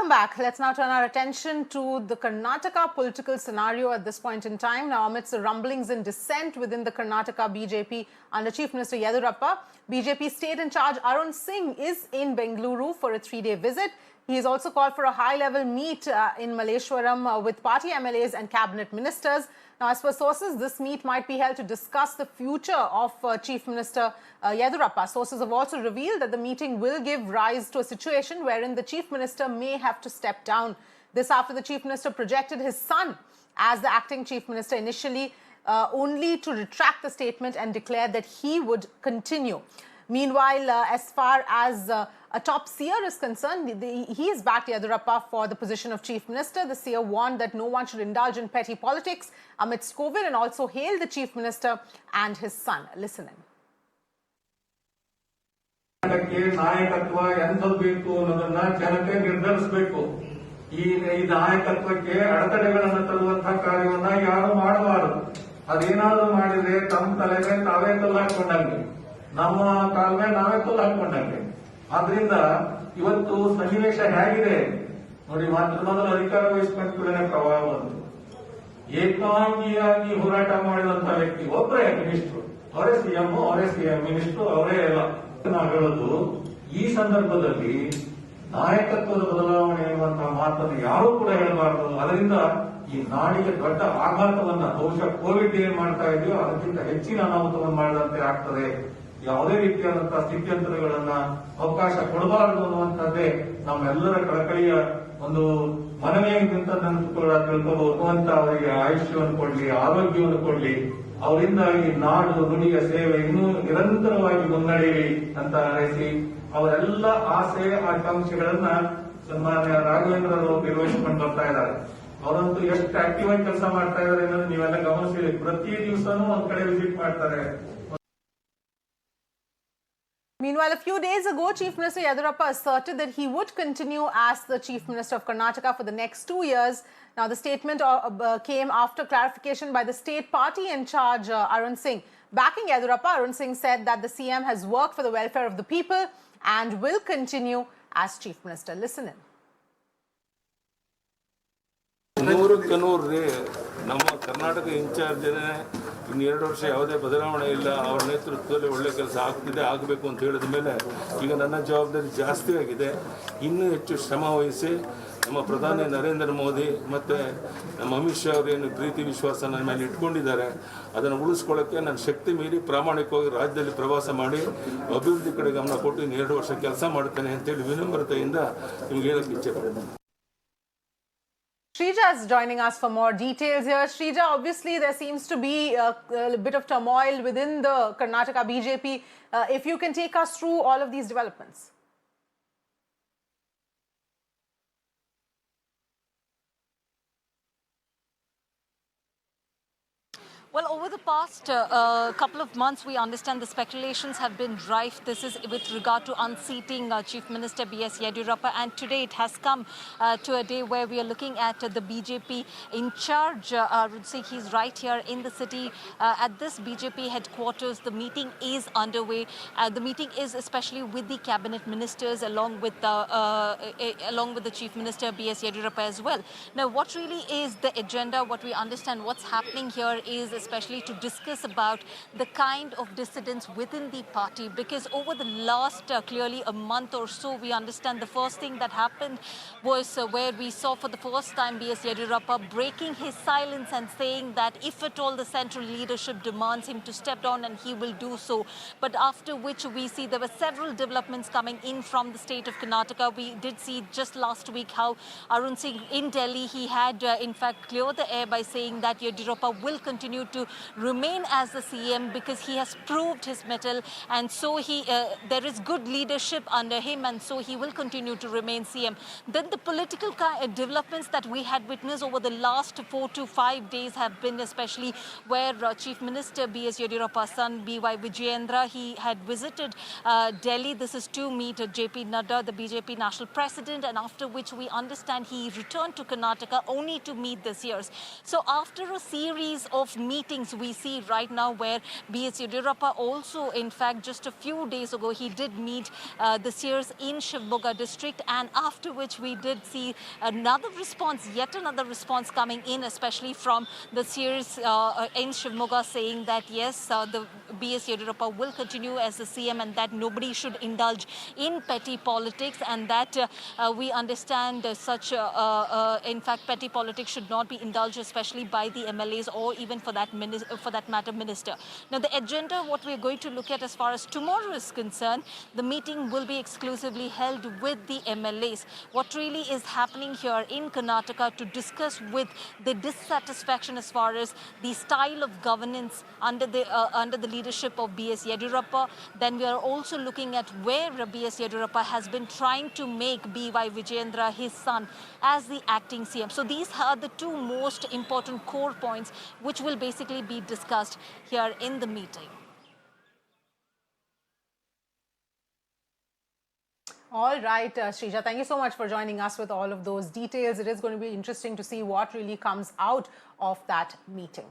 Welcome back. Let's now turn our attention to the Karnataka political scenario at this point in time. Now, amidst the rumblings and dissent within the Karnataka BJP under Chief Minister Yediyurappa, BJP state in charge Arun Singh is in Bengaluru for a 3-day visit. He has also called for a high-level meet in Malleshwaram with party MLAs and cabinet ministers. Now, as per sources, this meet might be held to discuss the future of Chief Minister Yediyurappa. Sources have also revealed that the meeting will give rise to a situation wherein the Chief Minister may have to step down. This after the Chief Minister projected his son as the acting Chief Minister initially, only to retract the statement and declare that he would continue. Meanwhile, as far as a top seer is concerned, he has backed Yediyurappa for the position of Chief Minister. The seer warned that no one should indulge in petty politics amidst COVID and also hailed the Chief Minister and his son. Listen in. ನಾಯಕತ್ವ ಎಂಥದ್ದು ಬೇಕು ಅನ್ನೋದನ್ನ ಜನತೆ ನಿರ್ಧರಿಸಬೇಕು. ಈ ನಾಯಕತ್ವಕ್ಕೆ ಅಡೆತಡೆಗಳನ್ನು ತರುವಂತಹ ಕಾರ್ಯವನ್ನ ಯಾರು ಮಾಡಬಾರದು. ಅದೇನಾದ್ರೂ ಮಾಡಿದ್ರೆ ತಮ್ಮ ತಲೆಗೆ ತಾವೇ ಕಲ್ಲು ಹಾಕೊಂಡಂಗೆ, ನಮ್ಮ ಕಾಲ ಮೇಲೆ ನಾವೇ ಕಲ್ಲು ಹಾಕೊಂಡಂಗೆ. ಆದ್ರಿಂದ ಇವತ್ತು ಸನ್ನಿವೇಶ ಹೇಗಿದೆ ನೋಡಿ. ಮೊದಲು ಅಧಿಕಾರ ವಹಿಸಿಕೊಂಡ ಪ್ರವಾಹ ಬಂತು. ಏಕಾಂಗಿಯಾಗಿ ಹೋರಾಟ ಮಾಡಿದಂತ ವ್ಯಕ್ತಿ ಒಬ್ಬರೇ ಮಿನಿಸ್ಟ್ರು, ಅವರೇ ಸಿಎಂ ಮಿನಿಸ್ಟ್ರು, ಅವರೇ ಎಲ್ಲ. ನಾವು ಹೇಳೋದು ಈ ಸಂದರ್ಭದಲ್ಲಿ ನಾಯಕತ್ವದ ಬದಲಾವಣೆ ಎನ್ನುವಂತಹ ಮಾತನ್ನು ಯಾರೂ ಕೂಡ ಹೇಳಬಾರದು. ಅದರಿಂದ ಈ ನಾಡಿಗೆ ದೊಡ್ಡ ಆಘಾತವನ್ನ ಬಹುಶಃ ಕೋವಿಡ್ ಏನ್ ಮಾಡ್ತಾ ಇದೆಯೋ ಅದಕ್ಕಿಂತ ಹೆಚ್ಚಿನ ಅನಾಹುತವನ್ನು ಮಾಡಿದಂತೆ ಆಗ್ತದೆ. ಯಾವುದೇ ರೀತಿಯಾದಂತಹ ಸ್ಥಿತ್ಯಂತರಗಳನ್ನ ಅವಕಾಶ ಕೊಡಬಾರದು ಅನ್ನುವಂಥದ್ದೇ ನಮ್ಮೆಲ್ಲರ ಕಳಕಳಿಯ ಒಂದು ಮನವಿಯಾಗಿದ್ದಂತ ತಿಳ್ಕೋಬಹುದು ಅಂತ. ಅವರಿಗೆ ಆಯುಷ್ಯವನ್ನು ಕೊಡ್ಲಿ, ಆರೋಗ್ಯವನ್ನು ಕೊಡ್ಲಿ, ಅವರಿಂದ ಈ ನಾಡು ನುಡಿಯ ಸೇವೆ ಇನ್ನೂ ನಿರಂತರವಾಗಿ ಮುನ್ನಡೆಯಲಿ ಅಂತ ಹಾರೈಸಿ ಅವರೆಲ್ಲ ಆಸೆ ಆಕಾಂಕ್ಷೆಗಳನ್ನ ಸನ್ಮಾನ್ಯ ರಾಘವೇಂದ್ರರು ನಿರ್ವಹಿಸಿಕೊಂಡು ಬರ್ತಾ ಇದ್ದಾರೆ. ಅವರಂತೂ ಎಷ್ಟು ಆಕ್ಟಿವ್ ಆಗಿ ಕೆಲಸ ಮಾಡ್ತಾ ಇದ್ದಾರೆ ಅನ್ನೋದು ನೀವೆಲ್ಲ ಗಮನಿಸಿರಿ. ಪ್ರತಿ ದಿವಸನೂ ಒಂದ್ ಕಡೆ ವಿಸಿಟ್ ಮಾಡ್ತಾರೆ. Meanwhile, a few days ago, Chief Minister Yediyurappa asserted that he would continue as the Chief Minister of Karnataka for the next 2 years. Now, the statement came after clarification by the state party in charge, Arun Singh. Backing Yediyurappa, Arun Singh said that the CM has worked for the welfare of the people and will continue as Chief Minister. Listen in. ನಮ್ಮ Karnataka incharge ಇನ್ನೆರಡು ವರ್ಷ ಯಾವುದೇ ಬದಲಾವಣೆ ಇಲ್ಲ, ಅವರ ನೇತೃತ್ವದಲ್ಲಿ ಒಳ್ಳೆ ಕೆಲಸ ಆಗ್ತಿದೆ, ಆಗಬೇಕು ಅಂತ ಹೇಳಿದ ಮೇಲೆ ಈಗ ನನ್ನ ಜವಾಬ್ದಾರಿ ಜಾಸ್ತಿ ಆಗಿದೆ. ಇನ್ನೂ ಹೆಚ್ಚು ಶ್ರಮ ವಹಿಸಿ ನಮ್ಮ ಪ್ರಧಾನಿ ನರೇಂದ್ರ ಮೋದಿ ಮತ್ತು ನಮ್ಮ ಅಮಿತ್ ಶಾ ಅವರೇನು ಪ್ರೀತಿ ವಿಶ್ವಾಸ ನನ್ನ ಮೇಲೆ ಇಟ್ಕೊಂಡಿದ್ದಾರೆ, ಅದನ್ನು ಉಳಿಸ್ಕೊಳ್ಳೋಕ್ಕೆ ನಾನು ಶಕ್ತಿ ಮೀರಿ ಪ್ರಾಮಾಣಿಕವಾಗಿ ರಾಜ್ಯದಲ್ಲಿ ಪ್ರವಾಸ ಮಾಡಿ ಅಭಿವೃದ್ಧಿ ಕಡೆ ಗಮನ ಕೊಟ್ಟು ಇನ್ನು 2 ವರ್ಷ ಕೆಲಸ ಮಾಡ್ತೇನೆ ಅಂತೇಳಿ ವಿನಮ್ರತೆಯಿಂದ ನಿಮ್ಗೆ ಹೇಳಕ್ಕೆ ಇಚ್ಛೆ ಪಡ್ತೇನೆ. Shrija is joining us for more details here. Shrija, obviously there seems to be a bit of turmoil within the Karnataka BJP. If you can take us through all of these developments. Well, over the past couple of months, we understand the speculations have been rife. This is with regard to unseating Chief Minister B.S. Yediyurappa. And today it has come to a day where we are looking at the BJP in charge. Arun Singh, he's right here in the city at this BJP headquarters. The meeting is underway. The meeting is especially with the cabinet ministers along with the Chief Minister B.S. Yediyurappa as well. Now, what really is the agenda? What we understand, what's happening here is especially to discuss about the kind of dissidents within the party, because over the last clearly a month or so, we understand the first thing that happened was where we saw for the first time B.S. Yediyurappa breaking his silence and saying that if at all the central leadership demands him to step down, and he will do so. But after which we see there were several developments coming in from the state of Karnataka. We did see just last week how Arun Singh in Delhi, he had in fact cleared the air by saying that Yediyurappa will continue to remain as the CM because he has proved his mettle, and so there is good leadership under him, and so he will continue to remain CM. Then the political developments that we had witnessed over the last 4 to 5 days have been especially where Chief Minister B.S. Yediyurappa's son B.Y. Vijayendra, he had visited Delhi. This is to meet J.P. Nadda, the BJP national president, and after which we understand he returned to Karnataka only to meet the seers. So after a series of meetings meetings we see right now, where B.S. Yediyurappa also, in fact, just a few days ago, he did meet the seers in Shivamogga district, and after which we did see another response, yet another response coming in, especially from the seers in Shivamogga, saying that yes, the B.S. Yediyurappa will continue as the CM and that nobody should indulge in petty politics, and that we understand such, in fact, petty politics should not be indulged, especially by the MLAs or even for that matter, minister. Now, the agenda, what we're going to look at as far as tomorrow is concerned, the meeting will be exclusively held with the MLAs. What really is happening here in Karnataka to discuss with the dissatisfaction as far as the style of governance under the leadership of B.S. Yediyurappa. Then we are also looking at where B.S. Yediyurappa has been trying to make B.Y. Vijayendra, his son, as the acting CM. So these are the two most important core points which will basically be discussed here in the meeting. All right, Shrija, thank you so much for joining us with all of those details. It is going to be interesting to see what really comes out of that meeting.